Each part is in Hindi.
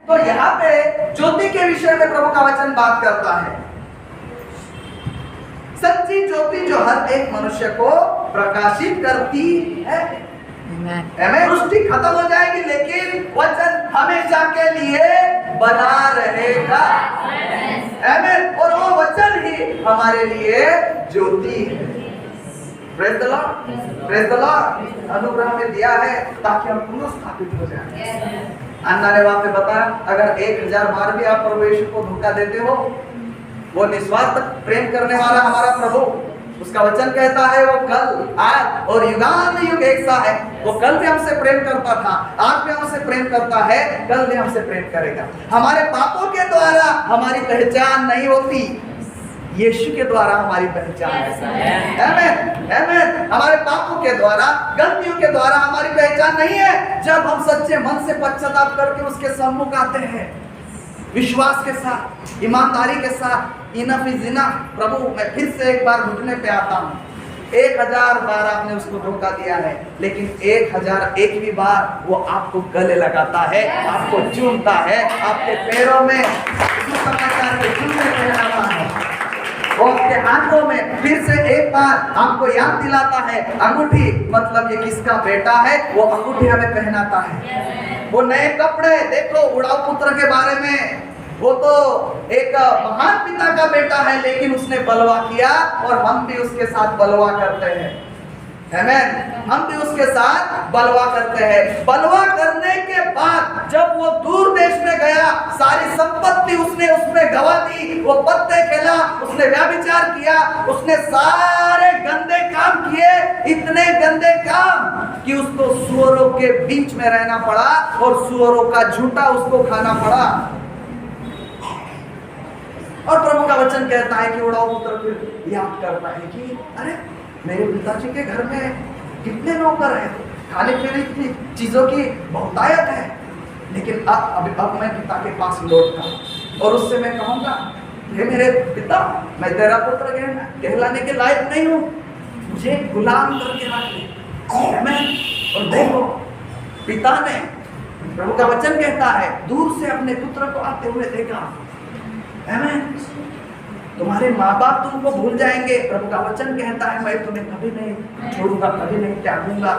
तो यहाँ पे ज्योति के विषय में प्रभु का वचन बात करता है। सच्ची ज्योति जो हर एक मनुष्य को प्रकाशित करती है। सृष्टि खत्म हो जाएगी लेकिन वचन हमेशा के लिए बना रहेगा। आमीन। और वो वचन ही हमारे लिए ज्योति है। Praise the lord, praise the Lord. अनुग्रह में दिया है ताकि हम पुनर्स्थापित हो जाएं। अन्ना ने वहां पे बताया, अगर 1000 बार भी आप प्रभु यीशु को धोखा देते हो, वो निस्वार्थ प्रेम करने वाला हमारा प्रभु, उसका वचन कहता है वो कल आज और युगान युग एक सा है। वो कल भी हमसे प्रेम करता था, आज भी हमसे प्रेम करता है, कल भी हमसे प्रेम करेगा। हमारे पापों के द्वारा हमारी पहचान नहीं होती, यीशु के द्वारा हमारी पहचान है। आमीन, आमीन। हमारे पापों के द्वारा, गलतियों के द्वारा हमारी पहचान नहीं है। जब हम सच्चे मन से पश्चाताप करके उसके सम्मुख आते हैं, विश्वास के साथ, ईमानदारी के साथ, इनफ इज इनफ, प्रभु मैं फिर से एक बार घुटने पे आता हूँ। 1000 बार आपने उसको धोखा दिया है, लेकिन 1001वीं बार वो आपको गले लगाता है, आपको चूमता है, आपके पैरों में समाचार के जूते पहनाता है, वो आपके हाथों में फिर से एक बार आपको याद दिलाता है। अंगूठी मतलब ये किसका बेटा है, वो अंगूठी हमें पहनाता है। वो नए कपड़े, देखो उड़ाऊ पुत्र के बारे में, वो तो एक महान पिता का बेटा है, लेकिन उसने बलवा किया और हम भी उसके साथ बलवा करते हैं। आमीन। हम भी उसके साथ बलवा करते हैं। बलवा करने के बाद जब वो दूर देश में गया, सारी संपत्ति उसने उसमें गवा दी, वो पत्ते खेला, उसने व्यभिचार किया, उसने सारे गंदे काम किए, इतने गंदे काम कि उसको सुअरों के बीच में रहना पड़ा और सुअरों का झूठा उसको खाना पड़ा। और प्रभु का वचन कहता है कि उड़ाऊ पुत्र फिर याद करता है कि अरे मेरे पिताजी के घर में कितने नौकर हैं, खाने पीने की चीजों की बहुतायत है, लेकिन अब मैं पिता के पास लौटता और उससे मैं कहूंगा, हे मेरे पिता, मैं तेरा पुत्र कहलाने के लायक नहीं हूँ, मुझे गुलाम करके रख ले। आमीन। और देखो पिता ने, प्रभु का वचन कहता है, दूर से अपने पुत्र को आते हुए देखा। आमीन। तुम्हारे माँ बाप तुमको भूल जाएंगे, प्रभु का वचन कहता है मैं तुम्हें कभी नहीं छोड़ूंगा, कभी नहीं त्यागूंगा।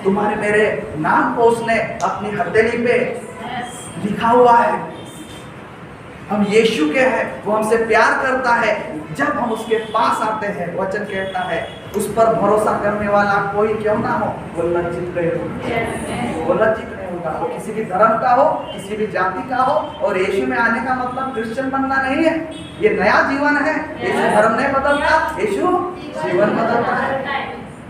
तुम्हारे मेरे नाम को उसने अपनी हथेली पे लिखा हुआ है। हम यीशु के हैं, वो हमसे प्यार करता है। जब हम उसके पास आते हैं, वचन कहता है उस पर भरोसा करने वाला कोई क्यों ना हो, वो लज्जित नहीं होगा, वो लज्जित नहीं होगा। वो किसी भी धर्म का हो, किसी भी जाति का हो। और यीशु में आने का मतलब क्रिश्चियन बनना नहीं है, ये नया जीवन है। यीशु धर्म नहीं बदलता, यीशु जीवन बदलता है।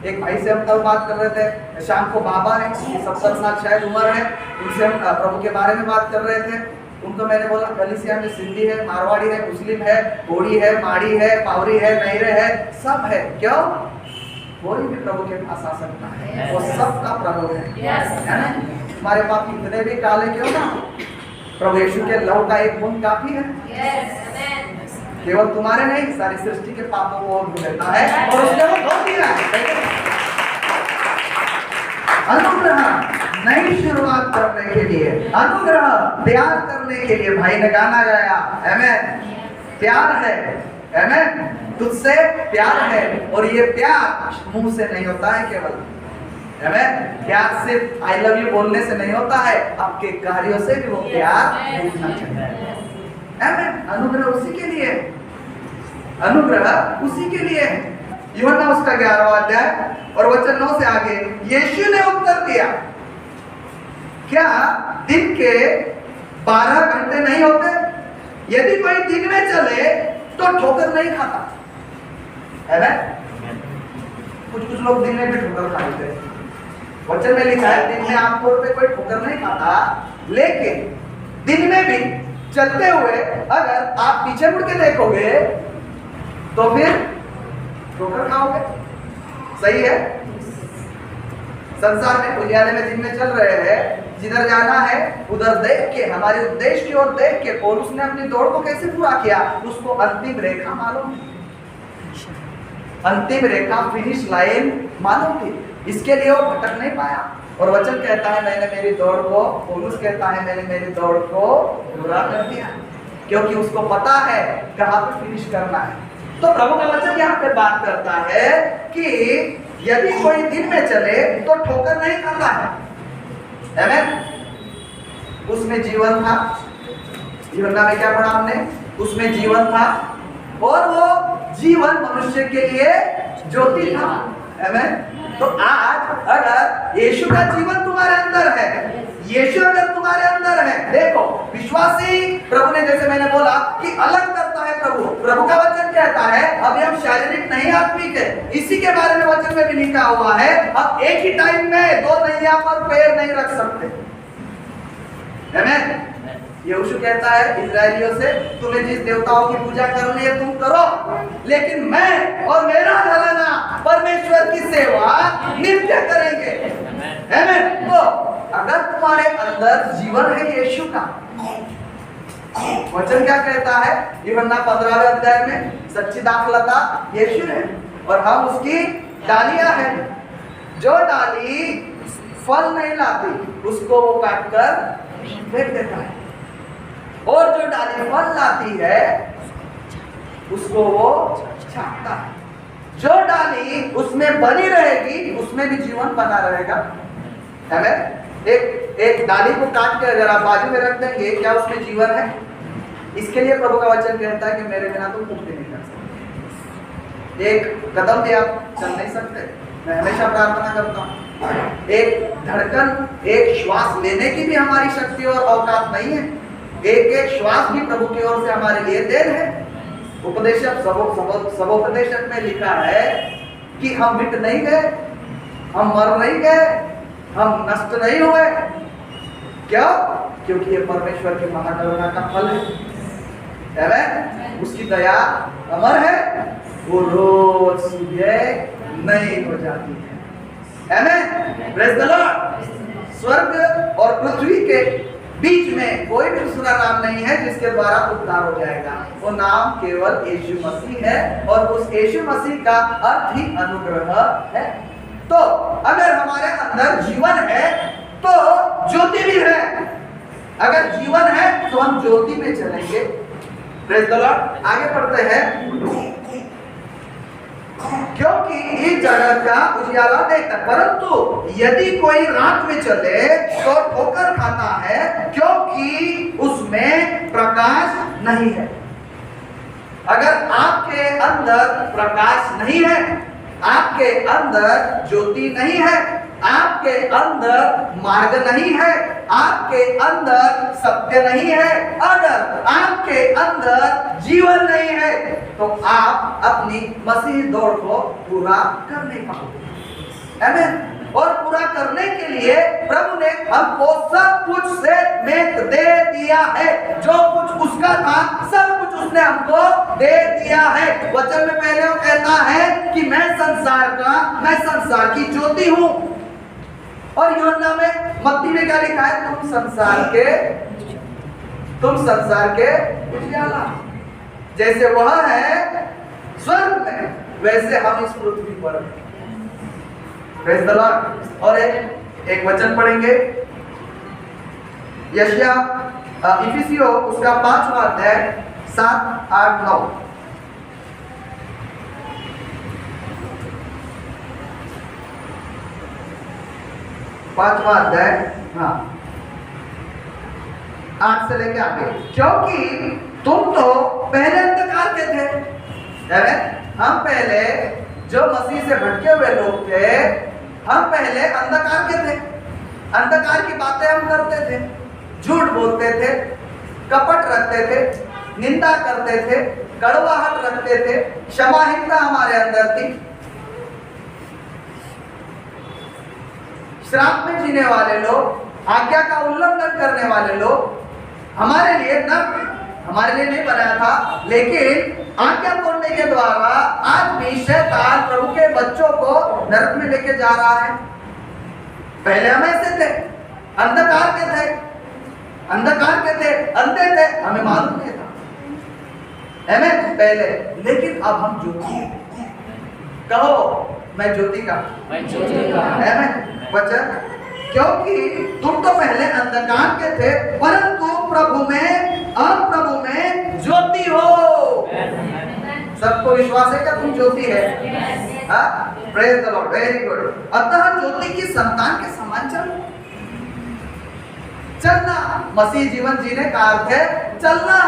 एक भाई से हम कल बात कर रहे थे, शाम को बाबा है, 70 साल शायद उम्र है, उनसे हम प्रभु के बारे में बात कर रहे थे। उनको मैंने बोला कलीसिया में सिंधी है, मारवाड़ी है, मुस्लिम है, कोड़ी है, माड़ी है, पावरी है, नैरे है, सब है। क्यों? कोई भी प्रभु के पास आ सकता है, वो सबका प्रभु है ना। हमारे पाप कितने भी काले क्यों ना, प्रभु यीशु के लहू का एक बूंद काफी है। केवल तुम्हारे नहीं, सारी सृष्टि के पापों को धो देता है और उसने वो धो दिया है। अनुग्रह नई शुरुआत करने के लिए, अनुग्रह प्यार करने के लिए, भाई ने गाना गाया, आमीन। प्यार है, आमीन, तुझसे प्यार है। और ये प्यार मुंह से नहीं होता है केवल, आमीन। प्यार सिर्फ आई लव यू बोलने से नहीं होता है, आपके कार्यों से भी वो प्यार दिखना चाहिए। आमीन। अनुग्रह उसी के लिए, अनुग्रह उसी के लिए। यूहन्ना उसका 11वां अध्याय और वचन 9 से आगे, यीशु ने उत्तर दिया, क्या दिन के 12 घंटे नहीं होते? यदि कोई दिन में चले तो ठोकर नहीं खाता है ना। कुछ लोग दिन में भी ठोकर खा लेते हैं। वचन में लिखा है दिन में आमतौर पे कोई ठोकर नहीं खाता, लेकिन दिन में भी चलते हुए अगर आप पीछे मुड़ के देखोगे तो फिर ठोकर खाओगे। सही है। संसार में उजियाले में दिन में चल रहे हैं, जिधर जाना है उधर देख के, हमारे उद्देश्य की ओर देख के पौलुस ने अपनी दौड़ को कैसे पूरा किया, उसको अंतिम रेखा मालूम थी, अंतिम रेखा फिनिश लाइन मालूम थी। इसके लिए वो भटक नहीं पाया, और वचन कहता है मैंने मेरी दौड़ को, पौलुस कहता है मैंने मेरी दौड़ को पूरा कर दिया, क्योंकि उसको पता है कहाँ पे फिनिश करना है। तो प्रभु का वचन यहाँ पे बात करता है कि यदि कोई दिन में चले तो ठोकर नहीं करना है। आमीन। उसमें जीवन था, यूहन्ना में क्या पढ़ा हमने, उसमें जीवन था और वो जीवन मनुष्य के लिए ज्योति था। आमीन। तो आज अगर यीशु का जीवन तुम्हारे अंदर है, यीशु अगर तुम्हारे अंदर है, देखो विश्वासी प्रभु ने, जैसे मैंने बोला कि अलग करता है प्रभु का वचन कहता है अभी हम शारीरिक नहीं आत्मिक है, इसी के बारे में वचन में भी लिखा हुआ है अब एक ही टाइम में दो नैया पर पैर नहीं रख सकते। आमीन। यीशु कहता है इस्राएलियों से तुम्हें जिस देवताओं की पूजा करनी है तुम करो, लेकिन मैं और मेरा घराना परमेश्वर की सेवा नित्य करेंगे। आमीन। तो अगर तुम्हारे अंदर जीवन है यीशु का, वचन क्या कहता है यूहन्ना 15वें अध्याय में, सच्ची दाखलता यीशु है और हम उसकी डालियां हैं। जो डाली फल नहीं लाती उसको वो काटकर फेंक देता है, और जो डाली फल लाती है उसको वो छांटता है। जो डाली उसमें बनी रहेगी उसमें भी जीवन बना रहेगा। आमीन। एक डाली को काट के अगर आप बाजू में रख देंगे, क्या उसमें जीवन है? इसके लिए प्रभु का वचन कहता है कि मेरे बिना तुम कुछ भी नहीं कर सकते। एक कदम भी आप चल नहीं सकते। मैं हमेशा प्रार्थना करता हूँ, एक धड़कन, एक श्वास लेने की भी हमारी शक्ति और औकात नहीं है। एक एक श्वास भी प्रभु की ओर से हमारे लिए देन है। उपदेशक सबोपदेशक में लिखा है कि हम मिट नहीं गए, हम मर नहीं गए, हम नष्ट नहीं हुए। क्यों? क्योंकि ये परमेश्वर की महाकरुणा का फल है। आमीन। उसकी दया अमर है, वो रोज सुबह नई हो जाती है। आमीन। Praise the Lord. स्वर्ग और पृथ्वी के बीच में कोई भी दूसरा नाम नहीं है जिसके द्वारा उद्धार हो जाएगा। वो नाम केवल यीशु मसीह है और उस यीशु मसीह का अर्थ ही अनुग्रह है। तो अगर हमारे अंदर जीवन है तो ज्योति भी है। अगर जीवन है तो हम ज्योति में चलेंगे। Praise the Lord. आगे पढ़ते हैं, क्योंकि इस जगत का उजियाला देखता, परंतु यदि कोई रात में चले तो ठोकर खाता है, क्योंकि उसमें प्रकाश नहीं है। अगर आपके अंदर प्रकाश नहीं है, आपके अंदर ज्योति नहीं है, आपके अंदर मार्ग नहीं है, आपके अंदर सत्य नहीं है, अगर आपके अंदर जीवन नहीं है तो आप अपनी मसीह दौड़ को पूरा कर नहीं पाओगे। आमीन। और पूरा करने के लिए प्रभु ने हमको सब कुछ से मेट दे दिया है। जो कुछ उसका था सब कुछ उसने हमको दे दिया है। वचन में पहले वो कहता है कि मैं संसार की ज्योति हूँ। और यूहन्ना में, मत्ती में क्या लिखा है? तुम संसार के उजियाला। जैसे वह है स्वर्ग में, वैसे हम इस पृथ्वी पर। Praise the Lord. और एक वचन पढ़ेंगे, यशायाह इफिसियों उसका 5वां अध्याय 7, 8, 9। 5वां अध्याय, हाँ 8 से लेके आगे। क्योंकि तुम तो पहले अंधकार के थे। हम पहले जो मसीह से भटके हुए लोग थे, हम पहले अंधकार के थे। अंधकार की बातें हम करते थे, झूठ बोलते थे, कपट रखते थे, निंदा करते थे, कड़वाहट रखते थे, क्षमाहीनता हमारे अंदर थी। श्राप में जीने वाले लोग, आज्ञा का उल्लंघन करने वाले लोग, हमारे लिए नहीं बनाया था, लेकिन आज्ञा तोड़ने के द्वारा आज भी शैतान प्रभु के बच्चों को नरक में लेके जा रहा है। पहले हम ऐसे थे, अंधकार के थे, अंधे थे, हमें मालूम नहीं था। आमीन। पहले, लेकिन अब हम ज्योति। कहो, मैं ज्योति का। आमीन। वचन क्योंकि तुम तो पहले अंधकार के थे, परंतु प्रभु में ज्योति हो। सबको विश्वास है क्या तुम ज्योति है? Praise the Lord, very good. अतः ज्योति की संतान के समान चलना। मसीह जीवन जीने का अर्थ है चलना,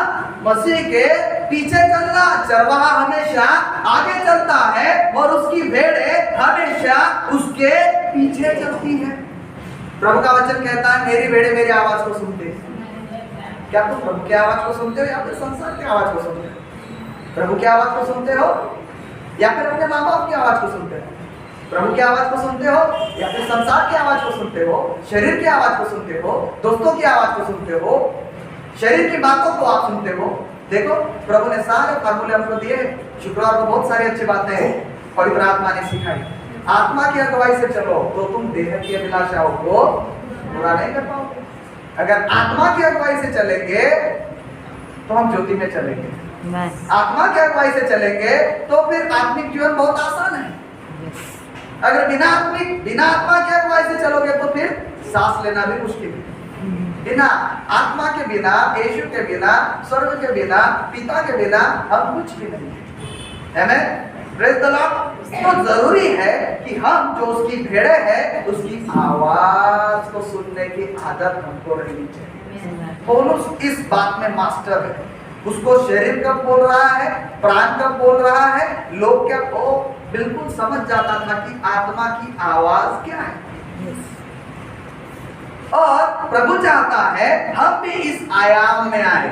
मसीह के पीछे चलना। चरवाहा हमेशा आगे चलता है और उसकी भेड़ें हमेशा उसके पीछे चलती है। प्रभु का वचन कहता है मेरी भेड़ें मेरी आवाज को सुनते हैं। क्या तुम प्रभु की आवाज को सुनते हो या फिर संसार की आवाज को सुनते हो? प्रभु की आवाज को सुनते हो या फिर अपने माँ बाप की आवाज को सुनते हो? प्रभु की आवाज को सुनते हो या फिर संसार की आवाज को सुनते हो? शरीर की आवाज को सुनते हो? दोस्तों की आवाज को सुनते हो? शरीर की बातों को आप सुनते हो? देखो प्रभु ने सारे फार्मूले हमको दिए। शुक्रवार को बहुत सारी अच्छी बातें पवित्र आत्मा ने सिखाई। आत्मा की अगुवाई से चलो तो तुम देह की अभिलाषाओं को पूरा नहीं कर पाओगे। अगर आत्मा की अगुवाई से चलेंगे तो हम ज्योति में चलेंगे। आत्मा की अगुवाई से चलेंगे तो फिर आत्मिक जीवन बहुत आसान है। अगर बिना आत्मा की अगुवाई से चलोगे तो फिर सांस लेना भी मुश्किल है। बिना आत्मा के बिना, यीशु के बिना, स्वर्ग के बिना, पिता के बिना हम कुछ भी नहीं है। आमेन, प्रेज द लॉर्ड। तो जरूरी है कि हम जो उसकी भेड़े हैं उसकी आवाज को सुनने की आदत हमको रहनी चाहिए। पौलुस इस बात में मास्टर है। उसको शरीर कब बोल रहा है, प्राण कब बोल रहा है, लोग क्या वो बिल्कुल समझ जाता था कि आत्मा की आवाज क्या है। और प्रभु चाहता है हम भी इस आयाम में आए।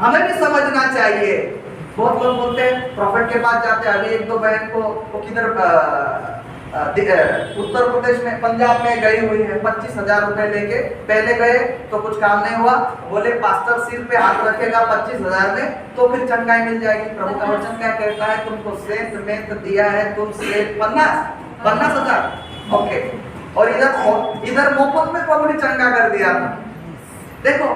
हमें भी समझना चाहिए। बहुत लोग बोलते हैं प्रॉफिट के पास जाते हैं। अभी एक दो बहन को वो किधर उत्तर प्रदेश में, पंजाब में गई हुई है 25,000 रुपए लेके। पहले गए तो कुछ काम नहीं हुआ, बोले पास्टर सिर पे हाथ रखेगा 25,000 में तो फिर चंगाई मिल जाएगी। प्रभु का वचन क्या कहता है? तुमको सेंत में दिया है, तुम सेंत 50,000 ओके। और इधर मुफ्त में प्रभु ने चंगा कर दिया था। देखो,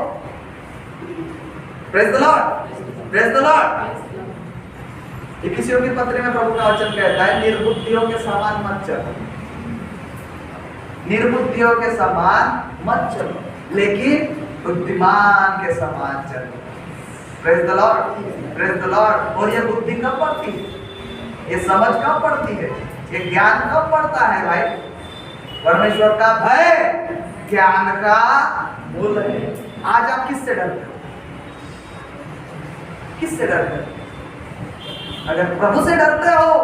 praise the lord, praise the lord. इफिसियों की पत्री में प्रभु का वचन कहता है निर्बुद्धियों के समान मत चलो, निर्बुद्धियों के समान मत चलो, लेकिन बुद्धिमान के समान चलो। Praise the lord, praise the Lord. और ये बुद्धि कब पड़ती है? ये समझ कब पड़ती है? ये ज्ञान कब पड़ता है भाई? परमेश्वर का भय ज्ञान का मूल है। आज आप किससे डरते हो? किससे डरते हो? अगर प्रभु से डरते हो,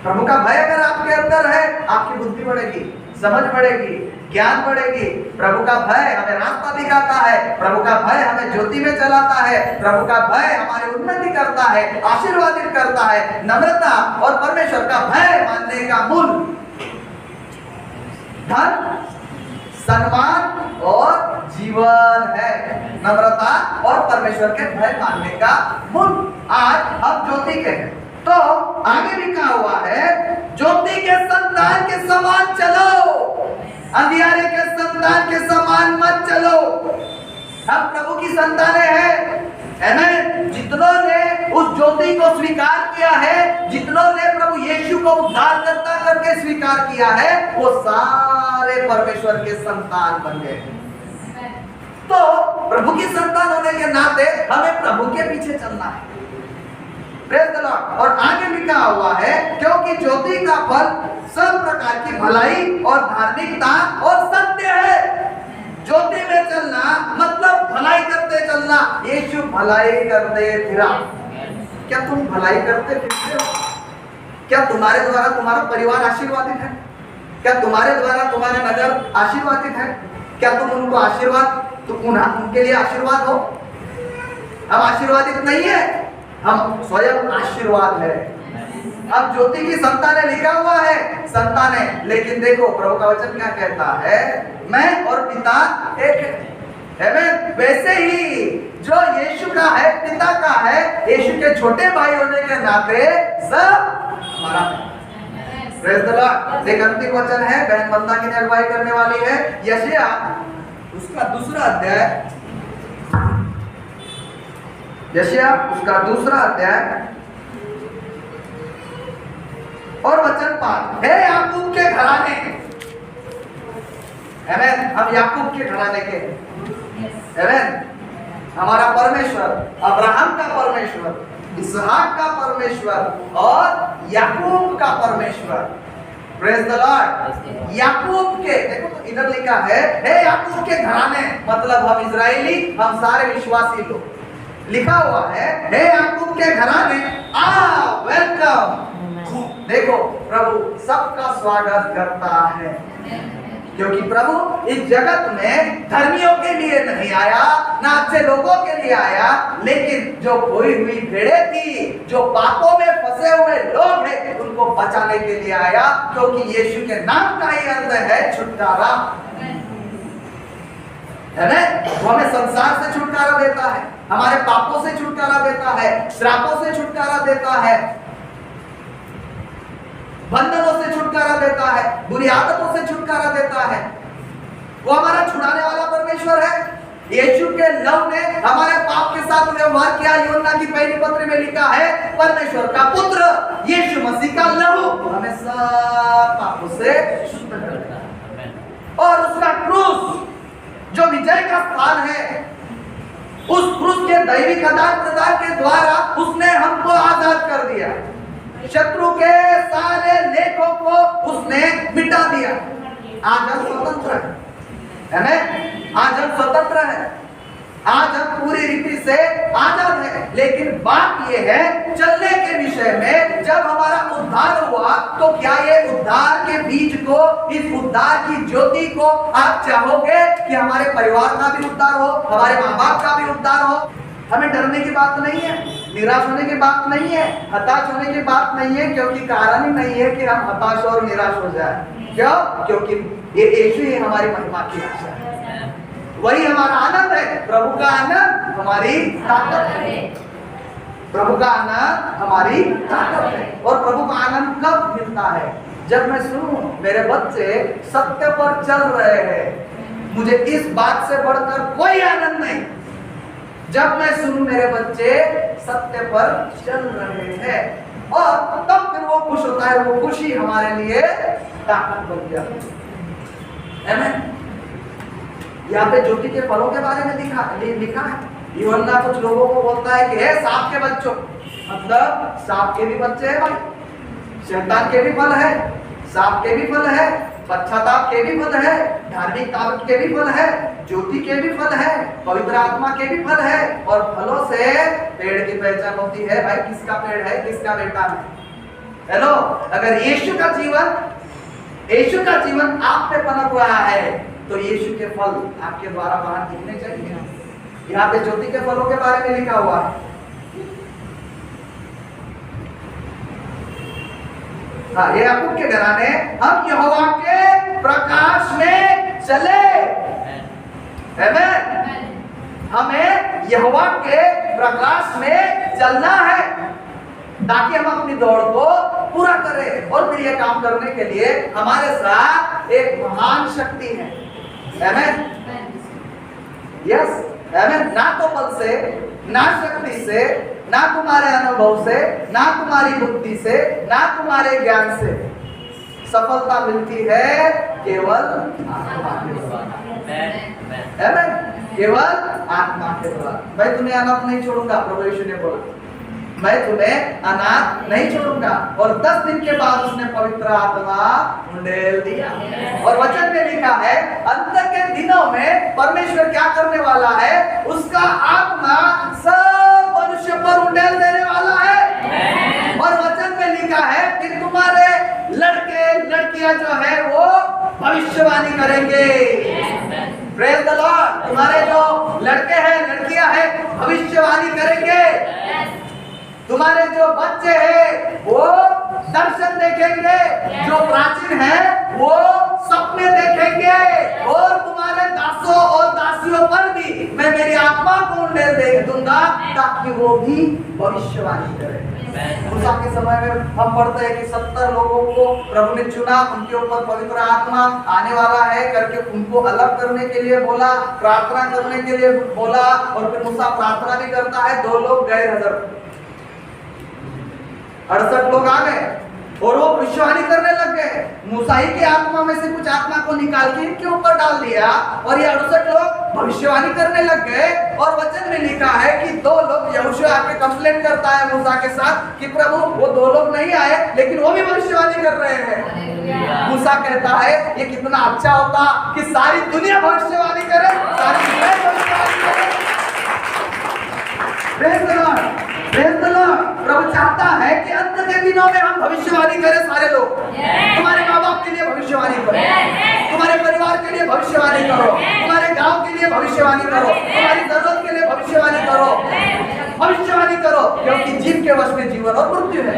प्रभु का भय अगर आपके अंदर है, आपकी बुद्धि बढ़ेगी, समझ बढ़ेगी, ज्ञान बढ़ेगी। प्रभु का भय हमें रास्ता दिखाता है, प्रभु का भय हमें ज्योति में चलाता है, प्रभु का भय हमारी उन्नति करता है, आशीर्वादित करता है। नम्रता और परमेश्वर का भय मानने का मूल धन, सम्मान और जीवन है। नम्रता और परमेश्वर के भय मानने का मूल। आज हम ज्योति के हैं तो आगे लिखा हुआ है ज्योति के संतान के समान चलो, अंधियारे के संतान के समान मत चलो। हम प्रभु की संतानें हैं। आमीन। जितनों ने उस ज्योति को स्वीकार किया है, जितनों ने प्रभु यीशु को उद्धारकर्ता करके स्वीकार किया है, वो सारे परमेश्वर के संतान बन गए। तो प्रभु की संतान होने के नाते हमें प्रभु के पीछे चलना है। Praise the Lord. और आगे लिखा हुआ है क्योंकि ज्योति का फल सब प्रकार की भलाई और धार्मिकता और सत्य है। ज्योति में चलना मतलब भलाई करते चलना। यीशु भलाई करते फिरा। क्या तुम भलाई करते फिरते हो? क्या तुम्हारे द्वारा तुम्हारा परिवार आशीर्वादित है? क्या तुम्हारे द्वारा तुम्हारा नगर आशीर्वादित है? क्या तुम उनको आशीर्वाद, तुम उनके लिए आशीर्वाद हो? हम आशीर्वादित नहीं है, हम स्वयं आशीर्वाद है। अब ज्योति की संतानें लिखा हुआ है, संतानें, लेकिन देखो प्रभु का वचन क्या कहता है, मैं और पिता एक है। वैसे ही जो यीशु का है, पिता का है, यीशु के छोटे भाई होने के नाते सब हमारा है। Praise the Lord. एक अंतिम वचन है, बहन बंदा की अगुवाई करने वाली है, यशायाह उसका दूसरा अध्याय, यशायाह उसका दूसरा अध्याय और वचन 5। हे याकूब के घराने, आमेन। हम याकूब के घराने के, आमेन। हमारा परमेश्वर अब्राहम का परमेश्वर, इसहाक का परमेश्वर और याकूब का परमेश्वर। Praise the Lord. याकूब के, देखो तो इधर लिखा है हे याकूब के घराने, मतलब हम इजरायली, हम सारे विश्वासी लोग। लिखा हुआ है हे याकूब के घराने आ वेलकम। देखो प्रभु सबका स्वागत करता है, क्योंकि प्रभु इस जगत में धर्मियों के लिए नहीं आया, ना अच्छे लोगों के लिए आया, लेकिन जो खोई हुई भेड़ें थी, जो पापों में फंसे हुए लोग हैं, उनको बचाने के लिए आया। क्योंकि यीशु के नाम का ही अर्थ है छुटकारा, है ना? वो हमें संसार से छुटकारा देता है, हमारे पापों से छुटकारा देता है, श्रापों से छुटकारा देता है, बंधनों से छुटकारा देता है, बुरी आदतों से छुटकारा देता है। वो हमारा छुड़ाने वाला परमेश्वर है। यीशु के लहू ने हमारे पाप के साथ व्यवहार किया। यूहन्ना की पहली पत्री में लिखा है परमेश्वर का पुत्र यीशु मसीह का लहू हमें सब पापों से शुद्ध करता है। और उसका क्रूस जो विजय का स्थान है, उस क्रूस के दैविक आदान प्रदान के द्वारा उसने हमको आजाद कर दिया। शत्रु के सारे लेखों को उसने मिटा दिया। आज हम स्वतंत्र है, आज हम स्वतंत्र है, आज हम पूरी रीति से आजाद है। लेकिन बात यह है चलने के विषय में, जब हमारा उद्धार हुआ तो क्या ये उद्धार के बीज को, इस उद्धार की ज्योति को आप चाहोगे कि हमारे परिवार का भी उद्धार हो, हमारे माँ बाप का भी उद्धार हो? हमें डरने की बात नहीं है, निराश होने की बात नहीं है, हताश होने की बात नहीं है, क्योंकि कारण ही नहीं है कि हम हताश और निराश हो जाए। क्यों? क्योंकि ये यीशु ही हमारी महिमा की आशा है, वही हमारा आनंद है। प्रभु का आनंद हमारी ताकत है, प्रभु का आनंद हमारी ताकत है। और प्रभु का आनंद कब मिलता है? जब मैं सुनूं मेरे बच्चे सत्य पर चल रहे हैं। मुझे इस बात से बढ़कर कोई आनंद नहीं, जब मैं सुनूं मेरे बच्चे सत्य पर चल रहे हैं, और तब फिर वो खुश होता है। वो खुशी हमारे लिए ताकत बन जाती है। आमीन। यहाँ पे ज्योति के फलों के बारे में लिखा है। यूहन्ना कुछ लोगों को बोलता है कि हे सांप के बच्चों, मतलब सांप के भी बच्चे हैं भाई, शैतान के भी फल है, सांप के भी फल है, पश्चाताप के भी फल है, धार्मिक ताकत के भी फल है, ज्योति के भी फल है, पवित्र आत्मा के भी फल है। और फलों से पेड़ की पहचान होती है भाई, किसका पेड़ है, किसका बेटा है। हेलो, अगर यीशु का जीवन आप पे पनप रहा है तो यीशु के फल आपके द्वारा बाहर दिखने चाहिए। यहाँ पे ज्योति के फलों के बारे में लिखा हुआ है। हाँ, ये याकूब के घराने, हम यहोवा के प्रकाश में चले। आमीन। हमें यहोवा के प्रकाश में चलना है ताकि हम अपनी दौड़ को पूरा करें। और फिर ये काम करने के लिए हमारे साथ एक महान शक्ति है। आमीन। यस, आमीन। ना तो बल से, ना शक्ति से, ना तुम्हारे अनुभव से, ना तुम्हारी बुद्धि से, ना तुम्हारे ज्ञान से सफलता मिलती है, केवल आत्मा के द्वारा। केवल आत्मा के द्वारा। मैं तुम्हें अनाथ नहीं छोड़ूंगा, प्रभु यीशु ने बोला, मैं तुम्हें अनाथ नहीं छोड़ूंगा। और 10 दिन के बाद उसने पवित्र आत्मा उंडेल दिया। और वचन में लिखा है अंत के दिनों में परमेश्वर क्या करने वाला है, उसका आत्मा सब मनुष्य पर उंडेल देने वाला है। और वचन में लिखा है फिर तुम्हारे लड़के लड़कियां जो है वो भविष्यवाणी करेंगे। Praise the Lord. तुम्हारे जो लड़के हैं लड़कियां हैं भविष्यवाणी करेंगे। तुम्हारे जो बच्चे हैं वो दर्शन देखेंगे, जो प्राचीन है वो सपने देखेंगे। और तुम्हारे दासों और दासियों पर भी मैं मेरी आत्मा को उंडेल दे दूंगा ताकि वो भी भविष्यवाणी करें। मूसा के समय में हम पढ़ते हैं कि 70 लोगों को प्रभु ने चुना, उनके ऊपर पवित्र आत्मा आने वाला है करके उनको अलग करने के लिए बोला, प्रार्थना करने के लिए बोला। और फिर मूसा प्रार्थना भी करता है, 2 लोग गए नजर, 68 लोग आ गए। और वो भविष्यवाणी करने लग गए। मूसा ही की आत्मा में से कुछ आत्मा को निकाल के इनके ऊपर डाल दिया और ये 68 लोग भविष्यवाणी करने लग गए। और वचन में लिखा है कि 2 लोग, यहोशू आके कंप्लेंट करता है मूसा के साथ कि प्रभु वो 2 लोग नहीं आए लेकिन वो भी भविष्यवाणी कर रहे हैं। मूसा कहता है ये कितना अच्छा होता कि सारी दुनिया भविष्यवाणी करे, सारी दुनिया भविष्यवाणी करे। Praise the lord, praise the lord. प्रभु चाहता है कि अंत के दिनों में हम भविष्यवाणी करें सारे लोग। तुम्हारे माँ बाप के लिए भविष्यवाणी करो, तुम्हारे परिवार के लिए भविष्यवाणी करो, तुम्हारे गांव के लिए भविष्यवाणी करो, तुम्हारी जरूरत के लिए भविष्यवाणी करो, भविष्यवाणी करो, क्योंकि जिनके वश में जीवन और मृत्यु है।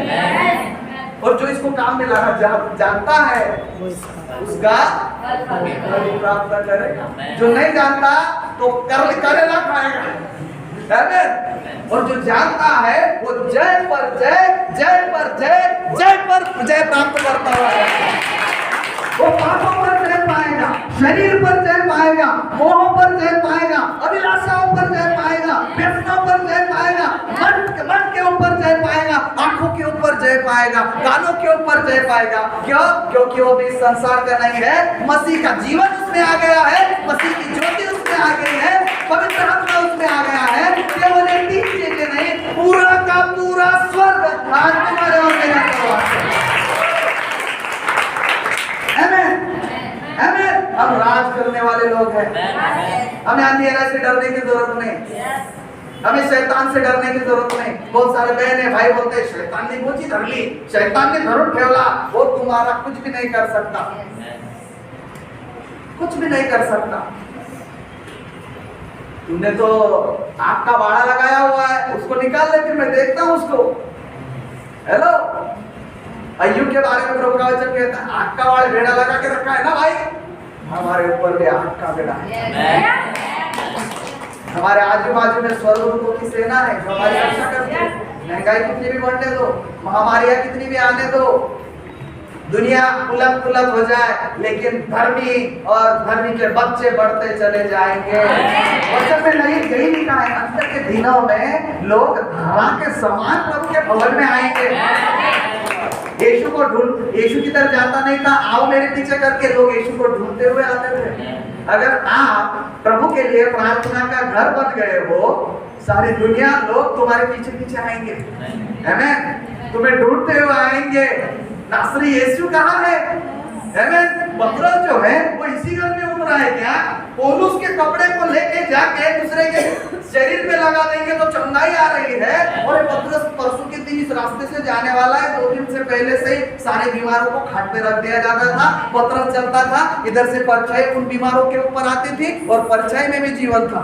और जो इसको काम में लाना जानता है उसका फल प्राप्त करेगा। जो नहीं जानता तो करेला खाएगा। और जो जानता है वो जय पर जय, जय पर जय, जय पर जय प्राप्त करता है। वो पापों पर जय पाएगा, शरीर पर जय पाएगा, मोह पर जय पाएगा, अभिलाषाओं पर जय पाएगा, व्यसनों पर जय पाएगा, मन के ऊपर जय पाएगा, आंखों के ऊपर जय पाएगा, कानों के ऊपर जय पाएगा। क्यों? क्योंकि वो भी संसार का नहीं है, मसीह का जीवन उसमें आ गया है, मसीह की ज्योति उसमें आ गई है, पवित्र आत्मा उसमें आ गया है। केवल 3 चीजें नहीं, पूरा का पूरा स्वर्ग आज तुम्हारे और मेरे हम राज करने वाले लोग हैं। हमें अंधेरा से डरने की जरूरत नहीं, हमें शैतान से डरने की जरूरत नहीं। बहुत सारे बहने भाई बोलते हैं शैतान ने मुझे धर ली, शैतान ने धरुण ठेवला, वो तुम्हारा कुछ भी नहीं कर सकता, कुछ भी नहीं कर सकता। तुमने तो आग का बाड़ा लगाया हुआ है, उसको निकाल ले, फिर मैं देखता हूं उसको। हेलो, अय्यूब के बारे में प्रभु का वचन कहता है आग का बाड़ा बेड़ा लगा के रखा है ना भाई, हमारे ऊपर भी आग का बेड़ा है। हमारे आजू बाजू में स्वरूपों की सेना है जो हमारी रक्षा करती है। महंगाई कितनी भी बढ़ने दो, महामारियां कितनी भी आने दो, दुनिया उलट पुलट हो जाए, लेकिन धर्मी और धर्मी के बच्चे बढ़ते चले जाएंगे। वचन में नहीं यही लिखा है, अंत के दिनों में लोग धरा के समान प्रभु के भवन में आएंगे। यीशु को ढूंढ, यीशु की तरफ जाता नहीं था, आओ मेरे पीछे करके लोग यीशु को ढूंढते हुए आते थे। अगर आप प्रभु के लिए प्रार्थना का घर बन गए हो, सारी दुनिया लोग तुम्हारे पीछे पीछे आएंगे, आमीन, तुम्हें ढूंढते हुए आएंगे। नासरी यीशु कहाँ है? आमीन। पतरस जो है वो इसी घर में उतरा है क्या? पौलुस के कपड़े को लेके जाके दूसरे के शरीर पे लगा देंगे तो चंगाई आ रही है। और पतरस परसों के दिन इस रास्ते से जाने वाला है, 2 दिन से पहले से ही सारे बीमारों को खाट पे रख दिया जाता था। पतरस चलता था, इधर से परछाई उन बीमारों के ऊपर आती थी और परछाई में भी जीवन था,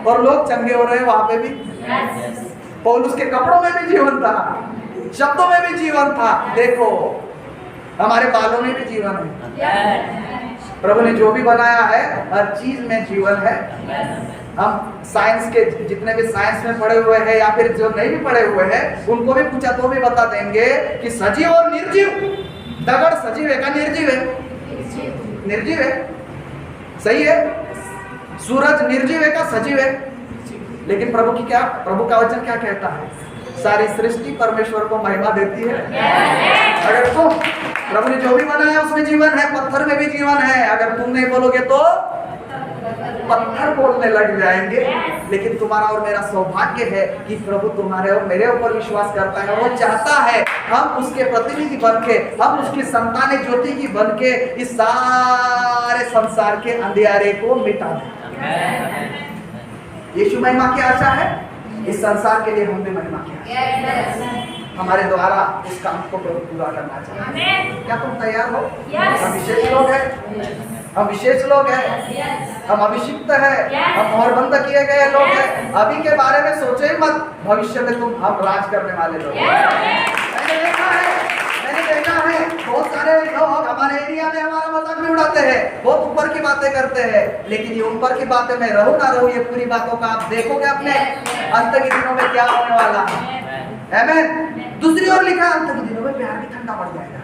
और लोग चंगे हो रहे हैं वहां पे भी। पौलुस के कपड़ों में भी जीवन था, शब्दों में भी जीवन था। देखो हमारे बालों में भी जीवन है। प्रभु ने जो भी बनाया है हर चीज में जीवन है। हम साइंस के जितने भी साइंस में पढ़े हुए हैं या फिर जो नहीं भी पढ़े हुए हैं उनको भी पूछा तो भी बता देंगे कि सजीव और निर्जीव, दगड़ सजीव है का निर्जीव है? निर्जीव है, सही है। सूरज निर्जीव है का सजीव है? लेकिन प्रभु का वचन क्या कहता है? सारी सृष्टि परमेश्वर को महिमा देती है। अगर तो प्रभु ने जो भी बनाया उसमें जीवन है, पत्थर में भी जीवन है। अगर तुम नहीं बोलोगे तो पत्थर बोलने लग जाएंगे। लेकिन तुम्हारा और मेरा सौभाग्य है कि प्रभु तुम्हारे और मेरे ऊपर विश्वास करता है। वो चाहता है हम उसके प्रतिनिधि बन के, हम उसकी संतानें ज्योति की बन के इस सारे संसार के अंधियारे को मिटा दें। यीशु महिमा की आशा है, इस संसार के लिए हम भी महिमा की आशा। हमारे द्वारा इस काम को पूरा करना चाहिए। क्या तुम तैयार हो? हम विशेष लोग हैं, हम विशेष लोग हैं, हम अभिषिक्त हैं, हम मोहरबंद किए गए लोग हैं। अभी के बारे में सोचे ही मत, भविष्य में हम राज करने वाले लोग हैं। मैंने देखा है बहुत सारे लोग हमारे एरिया में हमारा मजाक भी उड़ाते हैं, बहुत ऊपर की बातें करते हैं। लेकिन ये ऊपर की बातें मैं रहूं ना रहूं, ये पूरी बातों का आप देखोगे अपने अंत के दिनों में क्या होने वाला है। आमीन। दूसरी ओर लिखा अंत के दिनों में प्यार भी ठंडा पड़ जाएगा।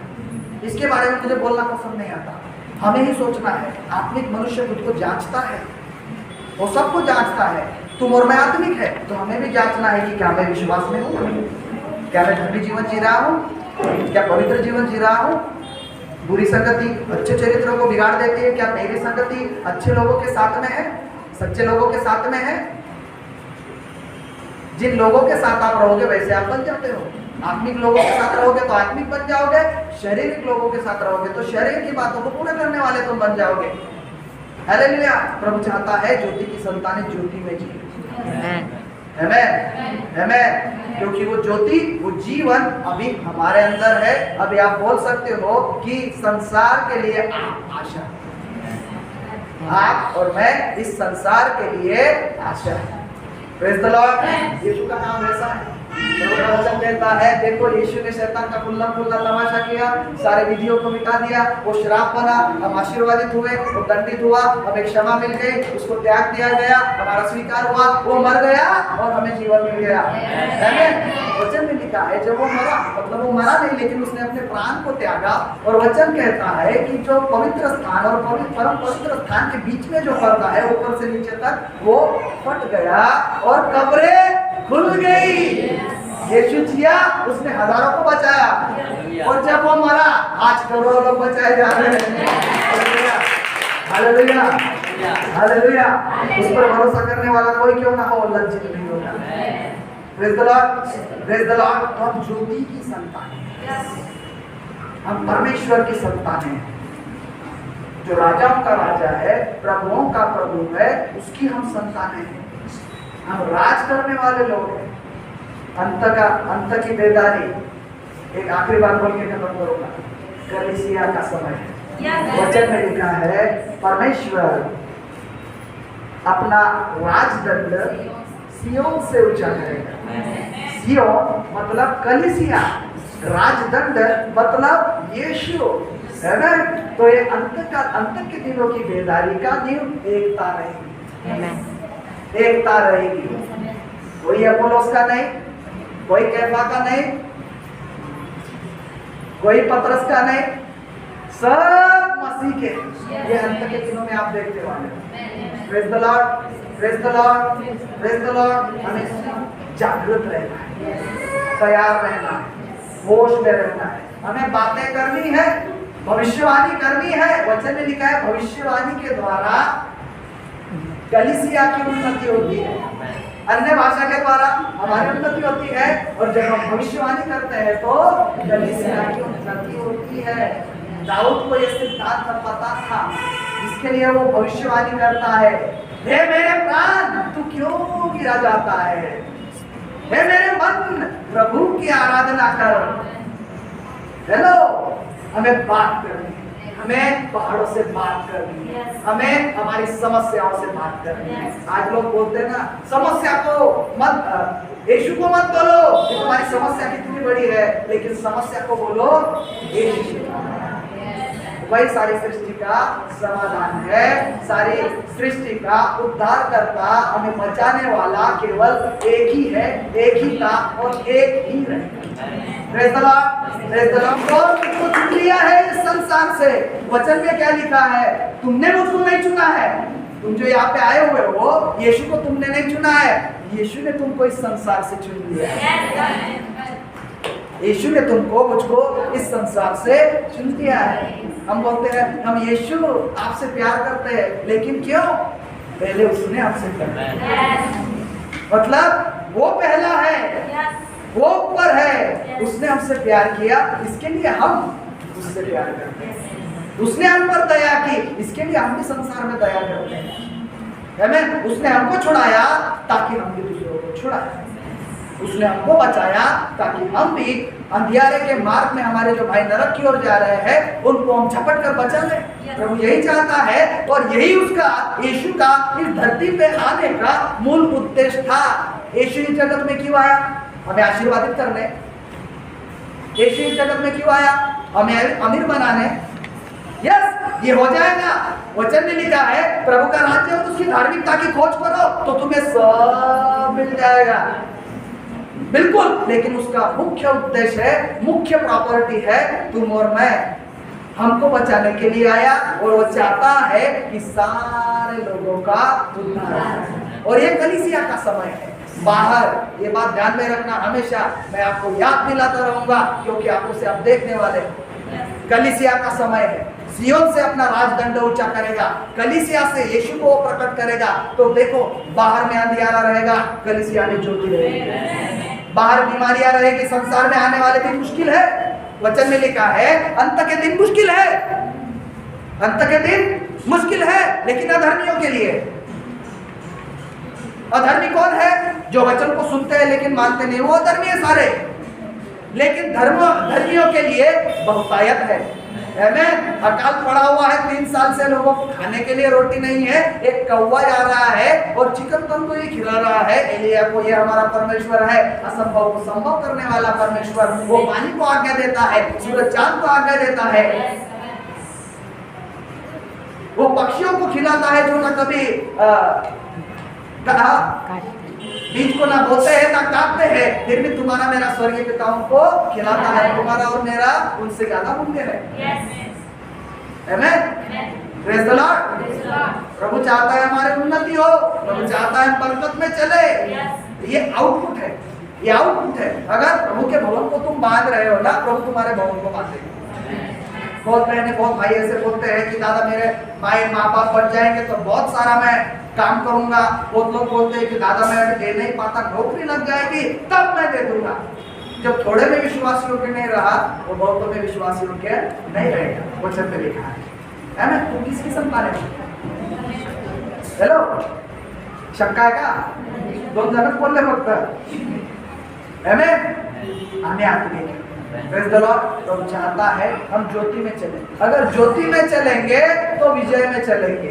इसके बारे में मुझे बोलना पसंद नहीं आता, हमें ही सोचना है। आत्मिक मनुष्य खुद को जांचता है, वो सबको जांचता है। तुम और मैं आत्मिक है तो हमें भी जांचना है कि क्या मैं विश्वास में हूँ, क्या मैं धर्मी जीवन जी रहा हूँ, क्या पवित्र जीवन जी रहा हूँ? बुरी संगति अच्छे चरित्रों को बिगाड़ देती है। क्या मेरी संगति अच्छे लोगों के साथ में है, सच्चे लोगों के साथ में है? जिन लोगों के साथ आप रहोगे वैसे आप बन जाते हो। आत्मिक लोगों के साथ रहोगे तो आत्मिक बन जाओगे, शारीरिक लोगों के साथ रहोगे तो शरीर की बातों को पूरा करने वाले तुम बन जाओगे। हालेलुया। प्रभु चाहता है ज्योति की संतानें ज्योति में जिए। आमेन, आमेन। क्योंकि वो ज्योति, वो जीवन अभी हमारे अंदर है। अभी आप बोल सकते हो कि संसार के लिए आप आशा, आप और मैं इस संसार के लिए आशा है। Praise the Lord. यीशु का नाम ऐसा है। वचन कहता है, देखो यीशु ने शैतान का खुल्ला तमाशा किया, सारे विधियों को मिटा दिया, वो श्राप बना, हम आशीर्वादित हुए, वो दंडित हुआ, हमें क्षमा मिल गई, उसको त्याग दिया गया, हमारा स्वीकार हुआ, वो मर गया और हमें जीवन मिल गया। आमीन। वचन में लिखा है जब वो मरा, मतलब वो मरा नहीं लेकिन उसने अपने प्राण को त्यागा। और वचन कहता है कि जो पवित्र स्थान और परम पवित्र स्थान के बीच में जो पर्दा है ऊपर से नीचे तक वो फट गया और कब्रें खुल गई। यीशु जिया, उसने हजारों को बचाया और जब वो मरा आज करोड़ों लोग बचाए जा रहे हैं। Hallelujah, hallelujah. उस पर भरोसा करने वाला कोई क्यों ना हो लज्जित नहीं होगा। Praise the lord, praise the Lord. तो हम ज्योति की संतान हैं, हम परमेश्वर की संतान हैं। जो राजाओं का राजा है, प्रभुओं का प्रभु है, उसकी हम संतान हैं। हम राज करने वाले लोग हैं। अंत की बेदारी। एक आखिरी बात बोल के खत्म करूंगा। कलीसिया का समय है। वचन में लिखा है परमेश्वर अपना राजदंड सियोन से ऊंचा करेगा। सियोन मतलब कलीसिया, राजदंड मतलब यीशु, है ना? तो ये अंत के दिनों की बेदारी का दिन एकता रहेगी, एकता रहेगी। कोई अपोलोस का नहीं, कोई कैफा का नहीं, कोई पतरस का नहीं, सब मसीह के। ये अंत के दिनों में आप देखने वाले हो। Praise the lord, praise the lord, praise the Lord. हमें जागृत रहना है, तैयार रहना है, होश में रहना है। हमें बातें करनी है, भविष्यवाणी करनी है। वचन में लिखा है भविष्यवाणी के द्वारा कलीसिया की उन्नति होती है, अन्य भाषा के द्वारा हमारी उन्नति होती है। और जब हम भविष्यवाणी करते हैं तो कलीसिया की उन्नति होती है। दाऊद को यह सिद्धांत पता था, इसके लिए वो भविष्यवाणी करता है, हे मेरे प्राण तू क्यों गिरा जाता है, हे मेरे मन प्रभु की आराधना कर। हेलो, हमें बात करनी है, हमें पहाड़ों से बात करनी है, हमें हमारी समस्याओं से बात करनी है। आज लोग बोलते हैं ना, समस्या को मत, यीशु को मत बोलो कि तुम्हारी समस्या कितनी बड़ी है, लेकिन समस्या को बोलो यीशु। वही सारी सृष्टि का समाधान है, सारी सृष्टि का उद्धार करता, हमें बचाने वाला केवल एक ही है, एक ही था और एक ही रहेगा। Praise the lord, praise the Lord. और तुमको चुन लिया है इस संसार से। वचन में क्या लिखा है? तुमने मुझको नहीं चुना है। तुम जो यहाँ पे आए हुए हो, यीशु को तुमने नहीं चुना है, यीशु ने तुमको इस संसार से चुन लिया है। यीशु ने तुमको मुझको इस संसार से चुन लिया है। हम बोलते हैं हम यीशु आपसे प्यार करते हैं, लेकिन क्यों? पहले उसने आपसे प्यार किया। मतलब वो पहला है, वो ऊपर है, उसने हमसे प्यार किया, इसके लिए हम उससे प्यार करते हैं। उसने हम पर दया की, इसके लिए हम भी संसार में दया करते हैं। आमीन। उसने हमको छुड़ाया ताकि हम भी दूसरों को छुड़ाएं। उसने हमको बचाया ताकि हम भी अंधियारे के मार्ग में हमारे जो भाई नरक की ओर जा रहे हैं उनको हम झपट कर बचा लें। प्रभु यही चाहता है और यही उसका, यीशु का इस धरती पे आने का मूल उद्देश्य था। यीशु इस जगत में क्यों आया? हमें आशीर्वादित करने। यीशु इस जगत में क्यों आया? हमें अमीर बनाने। यस, ये हो जाएगा। वचन में लिखा है प्रभु का राज्य और उसकी धार्मिकता की खोज करो तो तुम्हें सब मिल जाएगा। बिल्कुल, लेकिन उसका मुख्य उद्देश्य है, मुख्य प्रॉपर्टी है तुम और मैं। हमको बचाने के लिए आया और वो चाहता है कि सारे लोगों का उद्धार हो। और ये कलीसिया का समय है, बाहर, ये बात ध्यान में रखना हमेशा, मैं आपको याद दिलाता रहूंगा क्योंकि आप उसे अब देखने वाले हैं। कलीसिया का समय है, सियोन से अपना राजदंड ऊंचा करेगा, कलीसिया से यीशु को प्रकट करेगा। तो देखो, बाहर में अंधियारा रहेगा, कलीसिया में ज्योति रहेगी। बाहर बीमारियां रहेगी, संसार में आने वाले दिन मुश्किल है। वचन में लिखा है अंत के दिन मुश्किल है, अंत के दिन मुश्किल है, लेकिन अधर्मियों के लिए। अधर्मी कौन है? जो वचन को सुनते हैं लेकिन मानते नहीं, वो अधर्मी है सारे। लेकिन धर्मियों के लिए बहुतायत है। आमीन। अकाल पड़ा हुआ है, 3 साल से लोगों को खाने के लिए रोटी नहीं है। एक कौवा जा रहा है और चिकन को ये खिला रहा है एलिया को। ये हमारा परमेश्वर है, असंभव को संभव करने वाला परमेश्वर। वो पानी को आज्ञा देता है, सूरज चांद को आज्ञा देता है, वो पक्षियों को खिलाता है जो ना कभी बीज को ना बोते हैं ना काटते हैं, फिर भी तुम्हारा मेरा स्वर्गीय पिता उनको खिलाता है। तुम्हारा और मेरा उनसे ज्यादा मूल्य है। आमीन। Praise the lord. प्रभु चाहता है हमारी उन्नति हो, प्रभु चाहता है बरकत में चले। ये आउटपुट है, ये आउटपुट है। अगर प्रभु के भवन को तुम बांध रहे हो ना, प्रभु तुम्हारे भवन को बांधेगा। बहुत बहने बहुत भाई ऐसे बोलते हैं कि दादा मेरे माँ बाप बन जाएंगे तो बहुत सारा मैं काम करूंगा। बहुत लोग बोलते हैं कि दादा मैं अभी दे नहीं पाता, नौकरी लग जाएगी तब मैं दे दूंगा। जब थोड़े में विश्वास योग्य नहीं रहा, वो बहुतों में विश्वास योग्य नहीं रहेगा। वचन में लिखा है ना। तुम किसकी संतान है? हेलो, शंका है का? 2 जण बोलले फक्त। आमीन। आम्ही आत्मिक प्रेज़ द लॉर्ड। प्रभु चाहता है हम ज्योति में चलें। अगर ज्योति में चलेंगे तो विजय में चलेंगे।